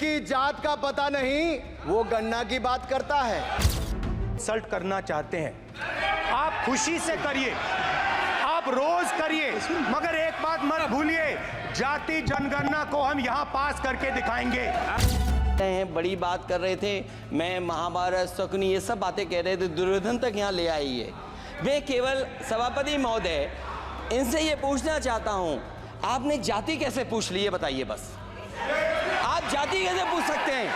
जिसकी जात का पता नहीं वो गन्ना की बात करता है। इंसल्ट करना चाहते हैं आप खुशी से करिए, आप रोज करिए, मगर एक बात मत भूलिए, जाति जनगणना को हम यहाँ पास करके दिखाएंगे। बड़ी बात कर रहे थे, मैं महाभारत शकुनी ये सब बातें कह रहे थे, दुर्योधन तक यहाँ ले आई है। मैं केवल सभापति महोदय इनसे ये पूछना चाहता हूँ, आपने जाति कैसे पूछ ली है बताइए बस। आप जाति कैसे पूछ सकते हैं,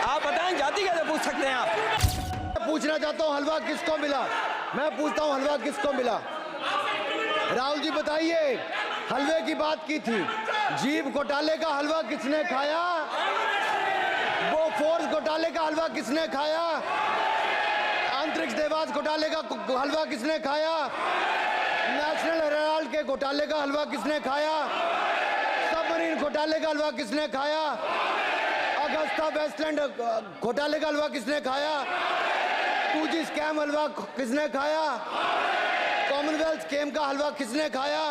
आप बताएं जाति कैसे पूछ सकते हैं आप। पूछना चाहता हूँ हलवा किसको मिला, मैं पूछता हूँ हलवा किसको मिला। राहुल जी बताइए, हलवे की बात की थी, जीभ घोटाले का हलवा किसने खाया, वो फोर्स घोटाले का हलवा किसने खाया, अंतरिक्ष देवास घोटाले का हलवा किसने खाया, नेशनल हेराल्ड के घोटाले का हलवा किसने खाया, सबमरीन घोटाले का हलवा किसने खाया, अगस्ता वेस्टलैंड घोटाले का हलवा किसने खाया, 2G स्कैम हलवा किसने खाया, कॉमनवेल्थ स्कैम का हलवा किसने खाया,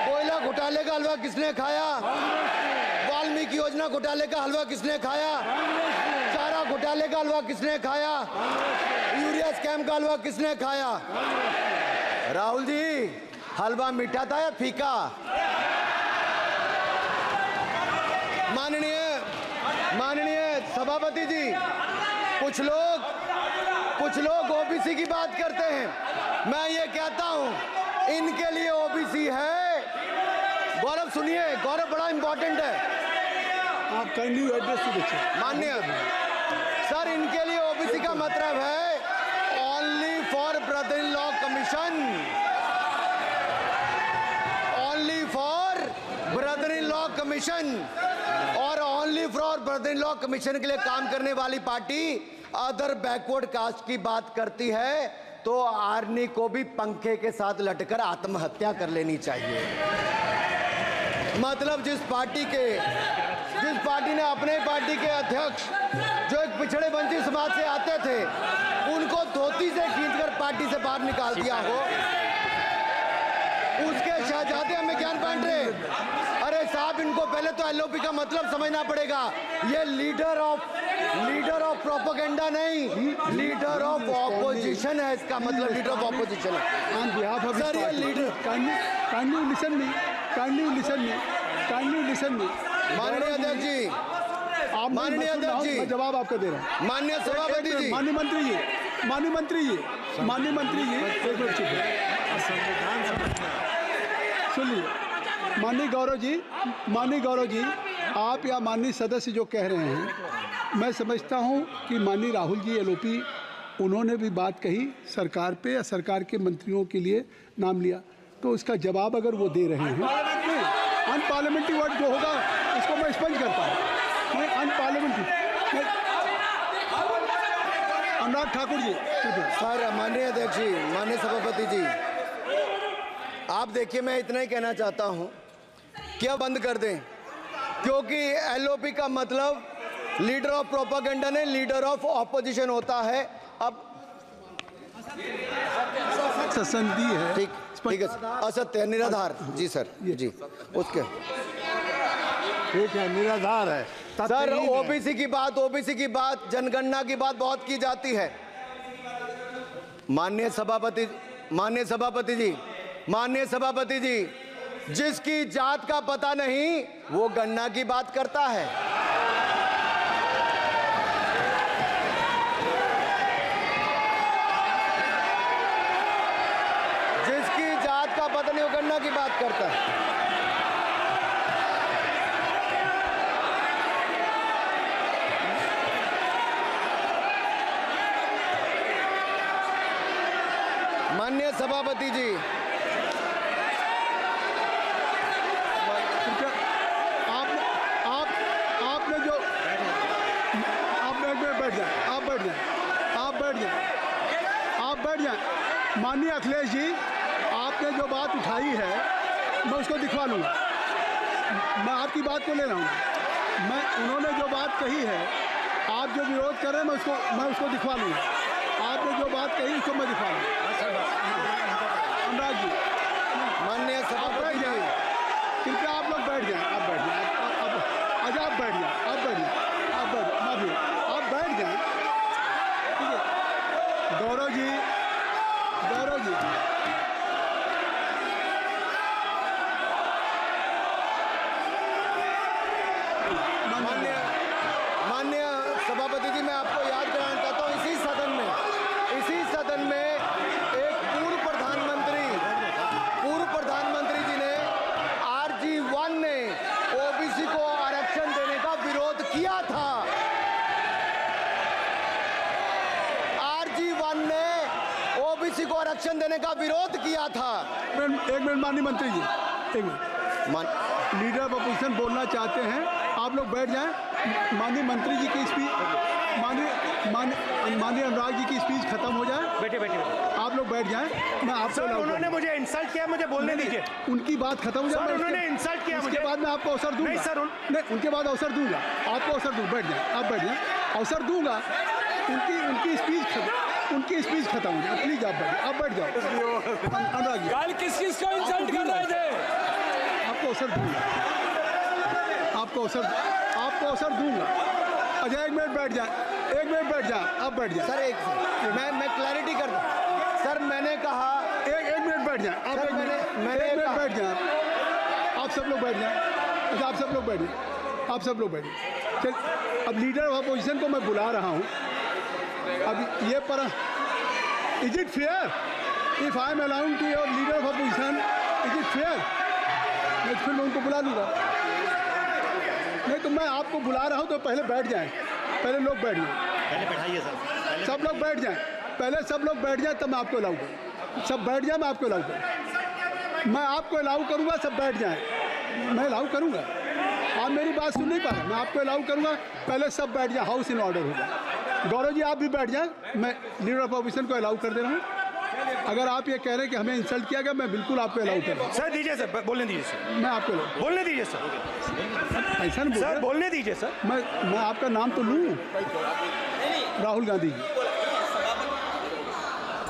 कोयला घोटाले का हलवा किसने खाया, वाल्मीकि योजना घोटाले का हलवा किसने खाया, चारा घोटाले का हलवा किसने खाया, यूरिया स्कैम का हलवा किसने खाया। राहुल जी, हलवा मीठा था या फीका? माननीय सभापति जी, कुछ लोग ओबीसी की बात करते हैं, मैं ये कहता हूं इनके लिए ओबीसी है। गौरव सुनिए, गौरव बड़ा इंपॉर्टेंट है, आप kindly address to the chair. माननीय सर, इनके लिए ओबीसी का मतलब है only for brother in law commission, only for brother in law commission, और only for brother in law commission के लिए काम करने वाली पार्टी अदर बैकवर्ड कास्ट की बात करती है तो आर्नी को भी पंखे के साथ लटकर आत्महत्या कर लेनी चाहिए। मतलब जिस पार्टी ने अपने पार्टी के अध्यक्ष जो एक पिछड़े वंचित समाज से आते थे उनको धोती से खींचकर पार्टी से बाहर निकाल दिया हो, उसके शहजादे हमें ज्ञान बांट रहे। अरे साहब, इनको पहले तो एलओपी का मतलब समझना पड़ेगा। ये लीडर ऑफ प्रोपेगेंडा नहीं, लीडर ऑफ ऑपोजिशन है, इसका मतलब लीडर ऑफ ऑपोजिशन है। On behalf of सर, ये लीडर kindly listen me. माननीय अध्यक्ष जी, माननीय अध्यक्ष जी, मैं जवाब आपका दे रहा हूँ। माननीय सभापति जी, माननीय मंत्री जी, एक मिनट चुप सुनिए। माननीय गौरव जी, आप या माननीय सदस्य जो कह रहे हैं, मैं समझता हूं कि माननीय राहुल जी एलओपी उन्होंने भी बात कही सरकार पे या सरकार के मंत्रियों के लिए नाम लिया, तो उसका जवाब अगर वो दे रहे हैं, अनपार्लियामेंट्री वर्ड जो होगा उसको मैं स्पंज करता हूँ, मैं अनपार्लियामेंट्री। अनुराग ठाकुर जी। सर, माननीय अध्यक्ष जी, माननीय सभापति जी, आप देखिए, मैं इतना ही कहना चाहता हूं कि अब बंद कर दें, क्योंकि एलओपी का मतलब लीडर ऑफ प्रोपेगेंडा नहीं, लीडर ऑफ ऑपोजिशन होता है। अब संधि है, ठीक है, असत्य है, निराधार। जी सर, जी, उसके ठीक है, निराधार है सर। ओबीसी की बात, जनगणना की बात बहुत की जाती है। माननीय सभापति जी, जिसकी जात का पता नहीं वो गन्ना की बात करता है। जिसकी जात का पता नहीं वो गन्ना की बात करता है। माननीय सभापति जी, आपने जो आप बैठ जाएं। माननीय अखिलेश जी, आपने जो बात उठाई है मैं उसको दिखवा लूँगा, मैं आपकी बात को ले रहा हूँ। उन्होंने जो बात कही है, आप जो विरोध कर रहे हैं मैं उसको दिखवा लूँगा। आपने जो बात कही उसको मैं दिखवा लूँगा। अनुराग जी, माननीय सभापति जी, कृपया आप लोग बैठ जाएं। आप बैठ जाएं। अच्छा, आप बैठ जाए, आप बैठ जाए, आप बैठ, माफी, आप बैठ जाए, ठीक है। गौरव जी, गौरव जी, माननीय सभापति जी, मैं आपको याद कराना चाहता हूँ, इसी सदन में एक पूर्व प्रधानमंत्री जी ने RG1 ने ओबीसी को आरक्षण देने का विरोध किया था। RG1 ने ओबीसी को आरक्षण देने का विरोध किया था। एक मिनट माननीय मंत्री जी, एक मिनट, लीडर ऑफ अपोजिशन बोलना चाहते हैं, आप लोग बैठ जाएं। माननीय मंत्री जी की स्पीच, माननीय अनुराग जी की स्पीच खत्म हो जाए, बैठे बैठे आप लोग बैठ जाएं। मैं आपको सर, उन्होंने मुझे इंसल्ट किया, मुझे बोलने दीजिए। उनकी बात खत्म हो जाए, सर, उन्होंने इंसल्ट किया मुझे। उसके बाद मैं आपको अवसर दूंगा। नहीं सर, नहीं, उनके बाद अवसर दूंगा, आपको अवसर दूंगा, बैठ जाएं, आप बैठ जाएं, अवसर दूंगा। उनकी स्पीच खत्म हो जाए, प्लीज आप बैठ जाओ। अनुराग जी, कल किस को इंसल्ट कर रहे थे? आपको अवसर दूंगा, आपको अवसर दूंगा। अजय एक मिनट बैठ जाए, आप बैठ जाए। सर मैं क्लैरिटी कर दूं। सर मैंने कहा एक मिनट बैठ जाए, आप सर, एक मिनट बैठ जाए, आप सब लोग बैठ जाए। अच्छा, आप सब लोग बैठ जाए। चल, अब लीडर ऑफ अपोजिशन को मैं बुला रहा हूँ। अब ये पर is it fair if I am allowing to your leader of opposition, is it fair? मैं फिर उनको बुला लूँगा। नहीं तो मैं आपको बुला रहा हूँ तो पहले बैठ जाएं, पहले लोग बैठ जाएं, पहले बैठाइए सर, सब लोग बैठ जाएं, पहले सब लोग बैठ जाएं तब मैं आपको अलाउ करूँ। सब बैठ जाएं, मैं आपको अलाउ करूँ, मैं आपको अलाउ करूँगा, सब बैठ जाएं, मैं अलाउ करूँगा। आप मेरी बात सुन नहीं पा रहे, मैं आपको अलाउ करूँगा, पहले सब बैठ जाए, हाउस इन ऑर्डर होगा। गौरव जी आप भी बैठ जाएं, मैं लीडर ऑफ अपोजिशन को अलाउ कर दे रहा हूँ। अगर आप ये कह रहे हैं कि हमें इंसल्ट किया गया, मैं बिल्कुल आपको अलाउ कर रहा हूँ। सर दीजिए, सर बोलने दीजिए, सर मैं आपको बोलने दीजिए, सर ऐसा नहीं सर बोल बोलने दीजिए सर। मैं आपका नाम तो लूँ, राहुल गांधी जी।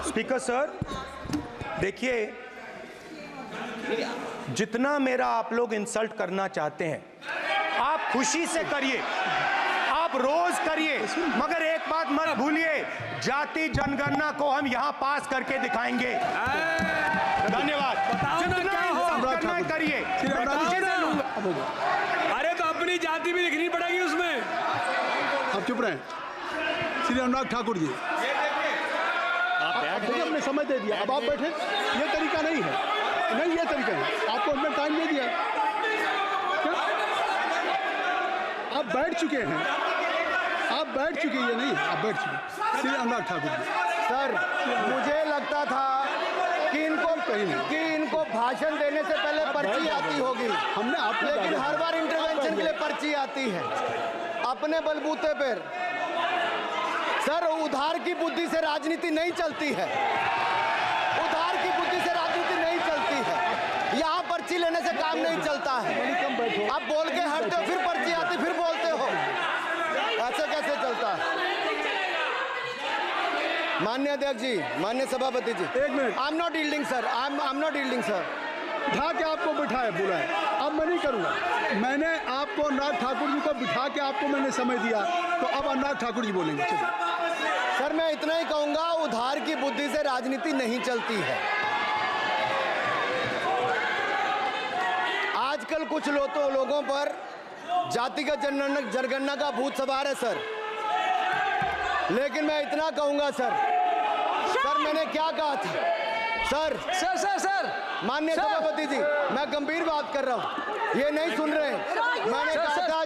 स्पीकर सर, देखिए, जितना मेरा आप लोग इंसल्ट करना चाहते हैं, आप खुशी से करिए, आप रोज करिए, मगर एक बात मत भूलिए, जाति जनगणना को हम यहां पास करके दिखाएंगे। धन्यवाद। जितना इंसल्ट करना है करिए, मैं खुशी से लूंगा। अरे तो अपनी जाति भी लिखनी पड़ेगी उसमें। आप चुप रहें। श्री अनुराग ठाकुर जी, देखिए हमने समय दे दिया, अब आप बैठे। ये तरीका नहीं है, नहीं ये तरीका है, आपको हमने टाइम दे दिया। क्या? आप बैठ चुके हैं, आप बैठ चुके, ये नहीं, आप बैठ चुके। श्री अनुराग ठाकुर जी, सर मुझे लगता था कि इनको भाषण देने से पहले पर्ची आती होगी, हमने आपको लेकिन हर बार इंटरवेंशन के लिए पर्ची आती है अपने बलबूते पर। सर उधार की बुद्धि से राजनीति नहीं चलती है, उधार की बुद्धि से राजनीति नहीं चलती है। यहाँ पर्ची लेने से काम नहीं चलता है। आप बोल के हटते हो, फिर पर्ची आती, फिर बोलते हो, ऐसे कैसे चलता है? माननीय अध्यक्ष जी, माननीय सभापति जी, एक minute. I am not yielding sir, I am not yielding sir. बिठा के आपको बिठाया, बुलाया, अब मैं नहीं करूँगा। मैंने आपको अनुराग ठाकुर जी को बिठा के आपको मैंने समय दिया, तो अब अनुराग ठाकुर जी बोलेंगे। चलिए सर मैं इतना ही कहूंगा, उधार की बुद्धि से राजनीति नहीं चलती है। आजकल कुछ लोगों पर जातिगत जनगणना का भूत सवार है सर, लेकिन मैं इतना कहूंगा सर, मैंने क्या कहा था सर? माननीय सभापति जी, मैं गंभीर बात कर रहा हूं, ये नहीं सुन रहे हैं। मैंने कहा था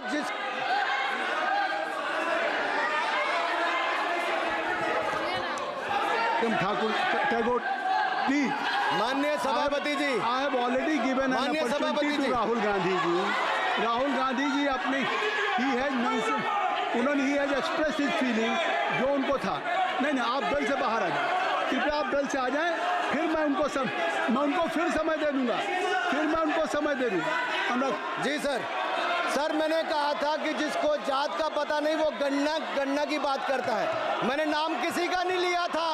ठाकुर टैगोर प्लीज। माननीय सभापति ji, I have already given an opportunity to Rahul Gandhi ji. Rahul Gandhi ji अपनी उन्होंने ही हैज एक्सप्रेस हिज फीलिंग, जो उनको था। नहीं आप बेल से बाहर आ जाए, कृपया आप बेल से आ जाएं, फिर मैं उनको फिर समय दे दूंगा, जी सर। मैंने कहा था कि जिसको जात का पता नहीं वो गणना की बात करता है। मैंने नाम किसी का नहीं लिया था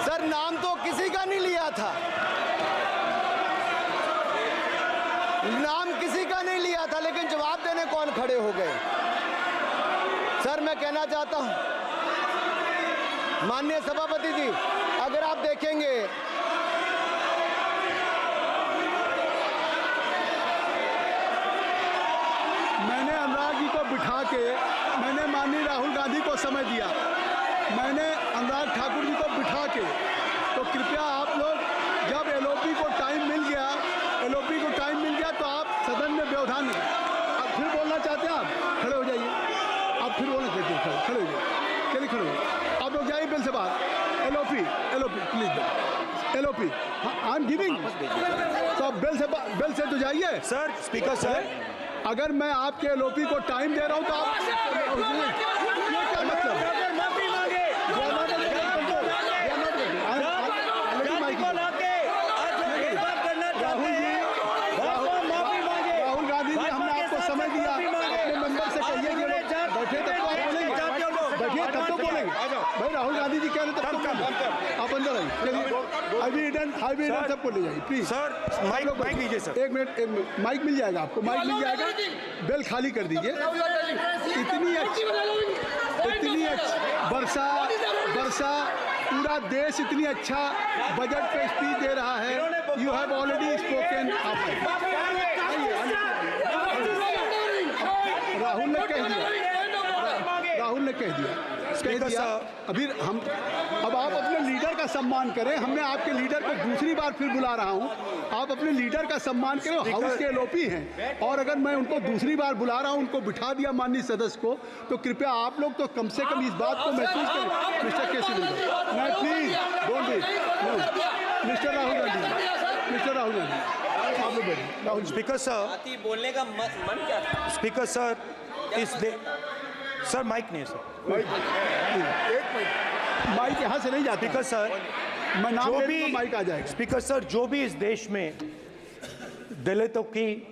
सर, नाम तो किसी का नहीं लिया था। नाम किसी का नहीं लिया था, लेकिन जवाब देने कौन खड़े हो गए? सर मैं कहना चाहता हूं, माननीय सभापति जी, अगर आप देखेंगे मैंने अनुराग जी को बिठा के मैंने माननीय राहुल गांधी को समय दिया, मैंने अनुराग ठाकुर जी को बिठा के, तो कृपया आप लोग जब एलओपी को टाइम मिल गया तो आप सदन में व्यवधान नहीं। अब फिर बोलना चाहते हैं आप, खड़े हो जाइए। आप फिर बोलना चाहते हैं, खड़े हो जाइए। चलिए खड़े हो जाइए। आप लोग जाइए बिल से बाहर। LOP please, LOP I am giving. तो आप बिल से तो जाइए। सर स्पीकर सर, अगर मैं आपके एलओपी को टाइम दे रहा हूं तो आप ये क्या मतलब? राहुल गांधी जी, हमने आपको समय दिया, अपने मेंबर से कहिए कि बैठे तब तो आप बोलेंगे, बैठिए तब तो बोलेंगे। भाई राहुल गांधी जी कह रहे तब तो आप अंदर आइए। हाईवे सबको ले जाइए प्लीज। सर माइक लीजिए सर। एक मिनट माइक मिल जाएगा आपको, माइक मिल जाएगा। बेल खाली कर दीजिए। इतनी अच्छी वर्षा पूरा देश इतनी अच्छा बजट पे स्पीच दे रहा है। You have already spoken. Rahul ने कह दिया अभी हम, अब आप अपने लीडर का सम्मान करें। हमने आपके लीडर को दूसरी बार फिर बुला रहा हूं, आप अपने लीडर का सम्मान करें। हाउस के एलओपी हैं और अगर मैं उनको दूसरी बार बुला रहा हूं, उनको बिठा दिया माननीय सदस्य को, तो कृपया आप लोग तो कम से कम इस बात को महसूस करें। मिस्टर केसी नहीं, please don't be mister Rahul Gandhi, आप लोग बैठिए। राहुल स्पीकर सर, बोलने का मन क्या था? स्पीकर सर, सर माइक नहीं सर, माइक यहाँ से नहीं जाता। स्पीकर सर, मैं नाम जो ले भी लूंगा, माइक आ जाएगा। स्पीकर सर, जो भी इस देश में दलितों की,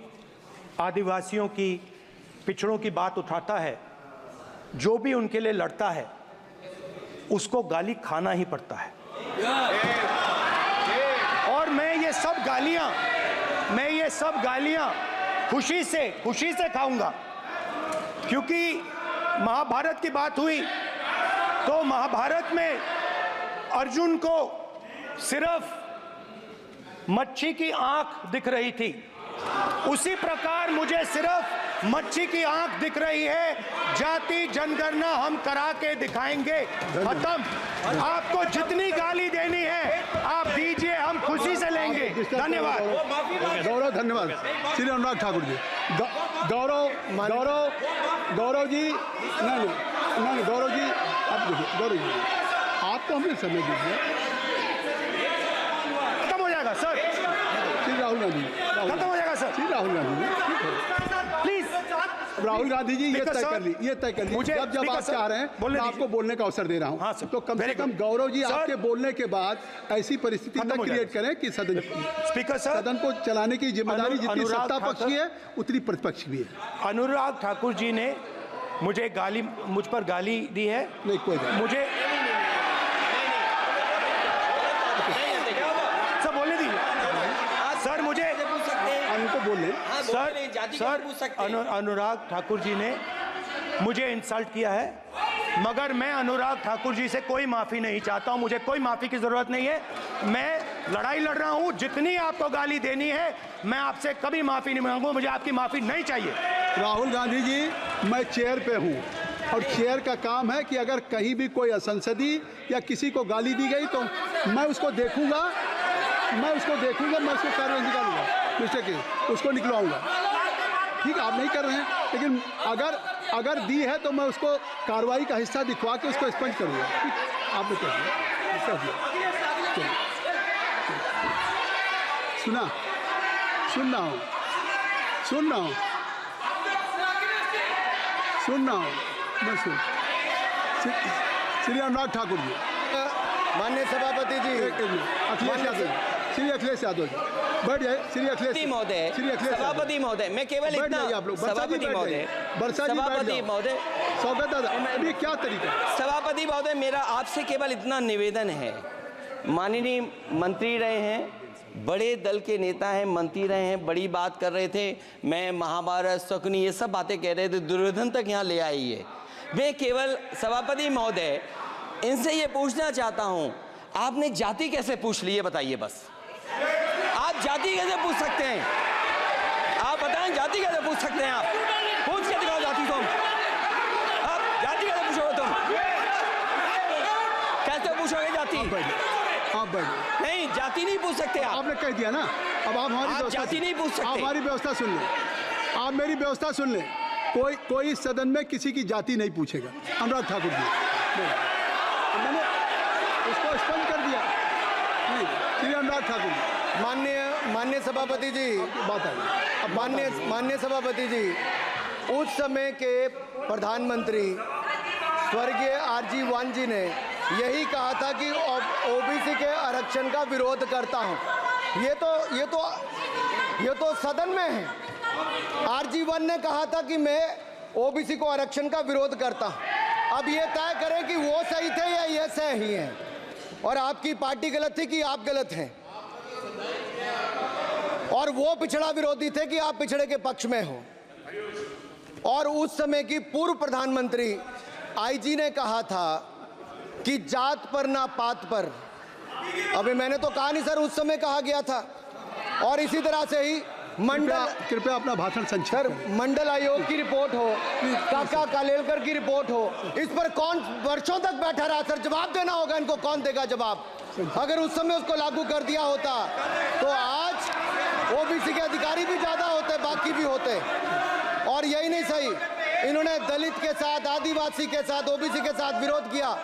आदिवासियों की, पिछड़ों की बात उठाता है, जो भी उनके लिए लड़ता है, उसको गाली खाना ही पड़ता है। और मैं ये सब गालियां खुशी से खाऊंगा, क्योंकि महाभारत की बात हुई तो महाभारत में अर्जुन को सिर्फ मच्छी की आंख दिख रही थी, उसी प्रकार मुझे सिर्फ मच्छी की आंख दिख रही है। जाति जनगणना हम करा के दिखाएंगे। खत्म। आपको जितनी गाली देनी है आप दीजिए, हम खुशी से लेंगे। धन्यवाद। गौरव, धन्यवाद। श्री अनुराग ठाकुर जी, गौरव जी, नहीं गौरव जी, आप देखिए, गौरव जी आपको हमने समय दीजिए। खत्म हो जाएगा सर। श्री राहुल गांधी, खत्म हो जाएगा सर। श्री राहुल गांधी जी, प्लीज राहुल गांधी जी, ये तय कर ली, मुझे जब आप चाह रहे हैं मैं आपको बोलने का अवसर दे रहा हूं। हाँ सर, तो कम से कम गौरव जी आपके बोलने के बाद ऐसी परिस्थिति न क्रिएट करें कि स्पीकर सर, सदन को चलाने की जिम्मेदारी जितनी सत्ता पक्ष की है उतनी प्रतिपक्ष भी है। अनुराग ठाकुर जी ने मुझ पर गाली दी है। नहीं कोई मुझे सब बोलने दीजिए सर। मुझे उनको बोलने सर अनुराग ठाकुर जी ने मुझे इंसल्ट किया है, मगर मैं अनुराग ठाकुर जी से कोई माफ़ी नहीं चाहता हूं। मुझे कोई माफ़ी की ज़रूरत नहीं है। मैं लड़ाई लड़ रहा हूं। जितनी आपको गाली देनी है मैं आपसे कभी माफ़ी नहीं मांगूंगा। मुझे आपकी माफ़ी नहीं चाहिए। राहुल गांधी जी, मैं चेयर पे हूं और चेयर का काम है कि अगर कहीं भी कोई असंसदीय या किसी को गाली दी गई तो मैं उसको देखूंगा, मैं उसको कार्रवाई निकालूंगा, मिस्टर के उसको निकलवाऊंगा। ठीक है, आप नहीं कर रहे हैं, लेकिन अगर दी है तो मैं उसको कार्रवाई का हिस्सा दिखवा के उसको स्पंज करूंगा। ठीक, आपने कर दिया। सुन रहा हूँ मैं श्री अनुराग ठाकुर जी, माननीय सभापति जी, अखिलेश यादव, श्री अखिलेश यादव जी बैठ जाए। श्री अखिलेश महोदय, सभापति महोदय, मैं केवल इतना, सभापति महोदय, स्वागत दादा, अभी क्या तरीका? सभापति महोदय, मेरा आपसे केवल इतना निवेदन है, माननीय मंत्री रहे हैं, बड़े दल के नेता हैं, मंत्री रहे हैं, बड़ी बात कर रहे थे। मैं महाभारत, शकुनी, ये सब बातें कह रहे थे, दुर्योधन तक यहाँ ले आई है। मैं केवल सभापति महोदय इनसे ये पूछना चाहता हूँ, आपने जाति कैसे पूछ ली है बताइए बस। आप जाति कैसे पूछ सकते हैं? आप बताएं जाति कैसे पूछ सकते हैं? आप पूछ के दिखाओ जाति तुम। आप जाति कैसे पूछोगे तुम? कैसे पूछोगे जाति? आप बैठिए। नहीं, जाति नहीं पूछ सकते आप। आपने कह दिया ना, अब आप हमारी आप व्यवस्था जाति नहीं पूछ सकते। आप हमारी व्यवस्था सुन लें, आप मेरी व्यवस्था सुन लें। कोई सदन में किसी की जाति नहीं पूछेगा। अनुराग ठाकुर जी, मैंने उसको स्पष्ट कर दिया। नहीं, श्री अनुराग ठाकुर जी, माननीय सभापति जी, बात आ गई। अब माननीय सभापति जी, उस समय के प्रधानमंत्री स्वर्गीय आरजी वान जी ने यही कहा था कि ओबीसी के आरक्षण का विरोध करता हूं। ये तो सदन में है। आरजी वान ने कहा था कि मैं ओबीसी को आरक्षण का विरोध करता हूं। अब ये तय करें कि वो सही थे या ये सही हैं, और आपकी पार्टी गलत थी कि आप गलत हैं, और वो पिछड़ा विरोधी थे कि आप पिछड़े के पक्ष में हो। और उस समय की पूर्व प्रधानमंत्री आईजी ने कहा था कि जात पर ना पात पर। अभी मैंने तो कहा नहीं सर, उस समय कहा गया था। और इसी तरह से ही कृपया अपना भाषण संक्षिप्त सर, करें। मंडल आयोग की रिपोर्ट हो, काका कालेलकर की रिपोर्ट हो, इस पर कौन वर्षों तक बैठा रहा सर? जवाब देना होगा इनको, कौन देगा जवाब? अगर उस समय उसको लागू कर दिया होता तो आज ओबीसी के अधिकारी भी ज्यादा होते, बाकी भी होते। और यही नहीं सही, इन्होंने दलित के साथ, आदिवासी के साथ, ओबीसी के साथ विरोध किया।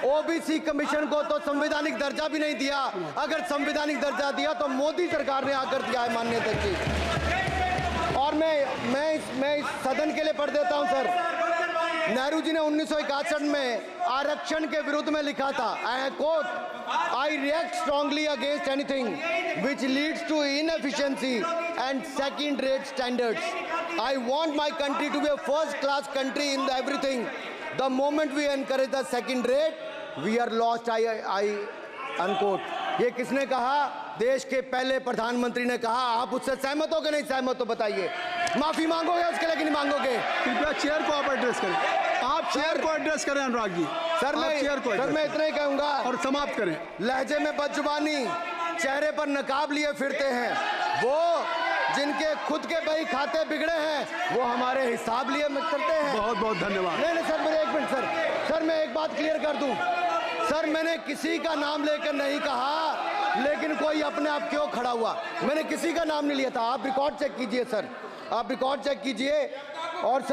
ओबीसी कमीशन को तो संवैधानिक दर्जा भी नहीं दिया। अगर संवैधानिक दर्जा दिया तो मोदी सरकार ने आकर दिया है, माननीय अध्यक्ष जी। और मैं इस सदन के लिए पढ़ देता हूं सर। नेहरू जी ने 1961 में आरक्षण के विरुद्ध में लिखा था, I quote, I react strongly against anything which leads to inefficiency and second rate standards. I want my country to be a first class country in everything. The moment we encourage the second rate we are lost. I unquote. ये किसने कहा? देश के पहले प्रधानमंत्री ने कहा। आप उससे सहमत हो कि नहीं सहमत हो बताइए? माफी मांगोगे उसके लिए कि नहीं मांगोगे? कृपया चेयर को आप एड्रेस करें। आप चेयर को एड्रेस करें अनुराग जी। सर मैं इतना ही कहूंगा और समाप्त करें। लहजे में बदजुबानी, चेहरे पर नकाब लिए फिरते हैं, वो जिनके खुद के बही खाते बिगड़े हैं, वो हमारे हिसाब लिए करते हैं। बहुत बहुत धन्यवाद। नहीं सर, मेरे एक मिनट सर, मैं एक बात क्लियर कर दूं सर। मैंने किसी का नाम लेकर नहीं कहा, लेकिन कोई अपने आप क्यों खड़ा हुआ? मैंने किसी का नाम नहीं लिया था। आप रिकॉर्ड चेक कीजिए सर, आप रिकॉर्ड चेक कीजिए। और सर